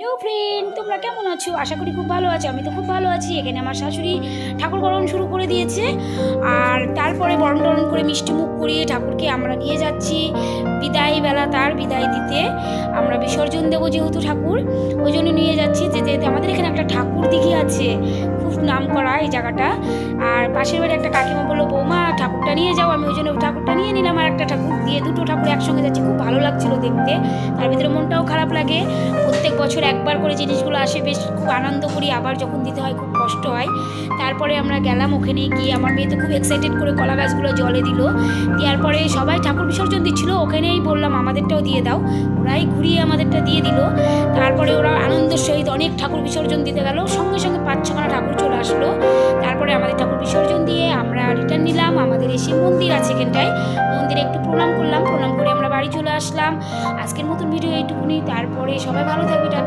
Hello friend, তোমরা কেমন আছো? আশা করি খুব ভালো আছো। আমি তো খুব ভালো আছি। এখানে আমার শাশুড়ি ঠাকুর বরণ শুরু করে দিয়েছে। আর তারপরে বরণ টরণ করে মিষ্টি মুখ করিয়ে ঠাকুরকে আমরা নিয়ে যাচ্ছি বিদায় বেলা, তার বিদায় দিতে। আমরা বিসর্জন দেবো যেহেতু ঠাকুর, ওই জন্য নিয়ে যাচ্ছি। যেতে যেতে আমাদের এখানে একটা ঠাকুর দিঘি আছে, খুব নাম করা এই জায়গাটা। আর পাশের বাড়ি একটা কাকিমা বললো, বৌমা ঠাকুরটা নিয়ে যাও। আমি ওই জন্য ঠাকুরটা নিয়ে নিলাম, আর একটা ঠাকুর দিয়ে দুটো ঠাকুর একসঙ্গে যাচ্ছে। খুব ভালো লাগছিল দেখতে, তার ভিতরে মনটাও খারাপ লাগে। প্রত্যেক বছর একবার করে জিনিসগুলো আসে, বেশ খুব আনন্দ করি। আবার যখন দিতে হয় খুব কষ্ট হয়। তারপরে আমরা গেলাম, ওখানে গিয়ে আমার মেয়ে তো খুব এক্সাইটেড করে কলা গাছগুলো জলে দিল। দেওয়ার পরে সবাই ঠাকুর বিসর্জন দিচ্ছিলো, ওখানেই বললাম আমাদেরটাও দিয়ে দাও। ওরাই ঘুরিয়ে আমাদেরটা দিয়ে দিল। তারপরে ওরা আনন্দের সহিত অনেক ঠাকুর বিসর্জন দিতে গেল, সঙ্গে সঙ্গে 5-6খানা ঠাকুর চলে আসলো। তারপরে আমাদের ঠাকুর বিসর্জন দিয়ে আমরা রিটার্ন নিলাম। আমাদের এসে মন্দির আছে এখানটায়, মন্দিরে একটু প্রণাম করলাম, প্রণাম করে আমরা বাড়ি চলে আসলাম। আজকের মতন ভিডিও এইটুকুনি। তারপরে সবাই ভালো থাকবে।